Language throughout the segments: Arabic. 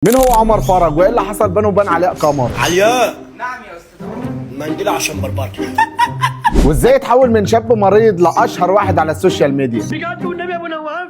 مين هو عمر فرج وايه اللي حصل بينه وبين علاء قمر؟ علياء نعم يا استاذ عمر. منديل عشان بربرتي. وازاي اتحول من شاب مريض لاشهر واحد على السوشيال ميديا؟ بجد والنبي يا ابو نواف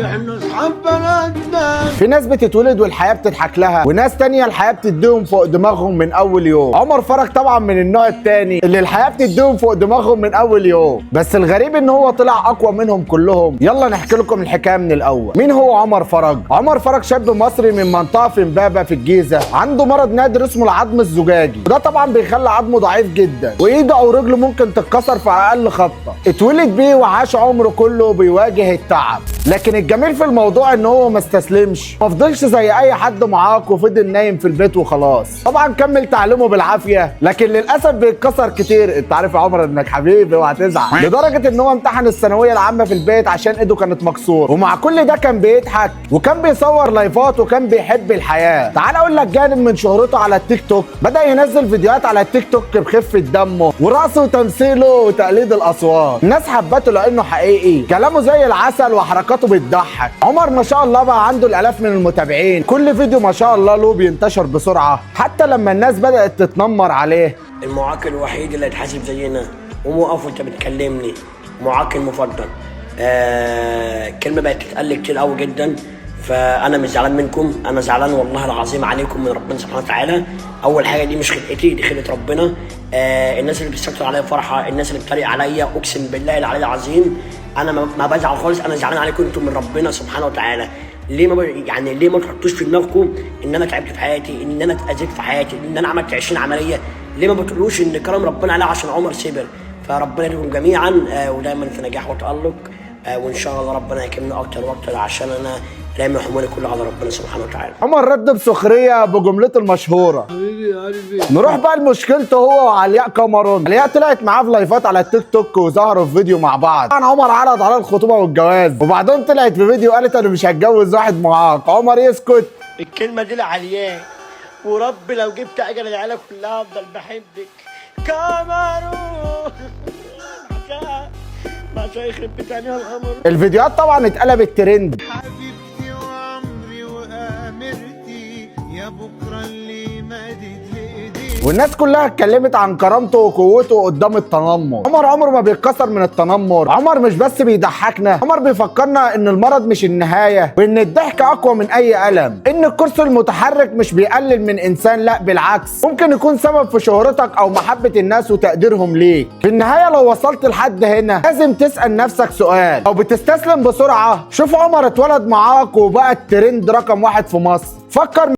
احنا اصحاب بلدنا. في ناس بتتولد والحياه بتضحك لها وناس تانية الحياه بتديهم فوق دماغهم من اول يوم. عمر فرج طبعا من النوع التاني اللي الحياه بتديهم فوق دماغهم من اول يوم، بس الغريب ان هو طلع اقوى منهم كلهم. يلا نحكي لكم الحكايه من الاول. مين هو عمر فرج؟ عمر فرج شاب مصري من منطقه في امبابه في الجيزه، عنده مرض نادر اسمه العظم الزجاجي، وده طبعا بيخلي عظمه ضعيف جدا وايده او رجله ممكن تتكسر في اقل خبطه. اتولد بيه وعاش عمره كله بيواجه التعب، لكن الجميل في الموضوع ان هو ما استسلمش، ما فضلش زي اي حد معاق وفضل نايم في البيت وخلاص. طبعا كمل تعليمه بالعافيه، لكن للاسف بيتكسر كتير. انت عارف يا عمر انك حبيبي وهتزعل، لدرجه ان هو امتحن الثانويه العامه في البيت عشان ايده كانت مكسوره، ومع كل ده كان بيضحك وكان بيصور لايفات وكان بيحب الحياه. تعال اقول لك جانب من شهرته على التيك توك، بدا ينزل فيديوهات على التيك توك بخفه دمه ورقصه وتمثيله وتقليد الاصوات. الناس حبته لانه حقيقي، كلامه زي العسل وحركاته بتضحك. عمر ما شاء الله بقى عنده الالاف من المتابعين، كل فيديو ما شاء الله له بينتشر بسرعه، حتى لما الناس بدات تتنمر عليه. المعاق الوحيد اللي هيتحاسب زينا. قوم وقف وانت بتكلمني. معاق المفضل. كلمه بقت تتقال كتير قوي جدا، فانا مش زعلان منكم، انا زعلان والله العظيم عليكم من ربنا سبحانه وتعالى. اول حاجه دي مش خلقتي، دي خلقه ربنا. الناس اللي بتستكتر عليا فرحه، الناس اللي بتتريق عليا، اقسم بالله العلي العظيم انا ما بزعل خالص، انا زعلان عليكم انتم من ربنا سبحانه وتعالى. ليه ما تحطوش في دماغكم ان انا تعبت في حياتي، ان انا اتاذيت في حياتي، ان انا عملت 20 عمليه؟ ليه ما بتقولوش ان كرم ربنا عليه عشان عمر صبر؟ فربنا يرحمكم جميعا، ودايما في نجاح وتالق، وان شاء الله ربنا يكرمنا اكتر واكتر عشان انا دايما حمولي كله على ربنا سبحانه وتعالى. عمر رد بسخريه بجملته المشهوره. حبيبي يا قلبي. نروح بقى لمشكلته هو وعلياء قمر. علياء طلعت معاه في لايفات على التيك توك وظهروا في فيديو مع بعض. طبعا عمر عرض على الخطوبه والجواز، وبعدين طلعت في فيديو قالت انا مش هتجوز واحد معاق. عمر يسكت. الكلمه دي لعلياء، ورب لو جبت اجل العيله كلها افضل بحبك كاميرو. ما يخرب بيت عينيها القمر. الفيديوهات طبعا اتقلبت ترند. حبيبتي وعمري وامرتي يا بكره اللي مدد لايدي. والناس كلها اتكلمت عن كرامته وقوته قدام التنمر. عمر عمره ما بيتكسر من التنمر. عمر مش بس بيضحكنا، عمر بيفكرنا ان المرض مش النهايه، وان الضحك اقوى من اي الم، ان الكرسي المتحرك مش بيقلل من انسان، لا بالعكس ممكن يكون سبب في شهرتك او محبه الناس وتقديرهم ليك. في النهايه لو وصلت لحد هنا لازم تسال نفسك سؤال، لو بتستسلم بسرعه. شوف عمر اتولد معاق وبقى الترند رقم 1 في مصر، فكر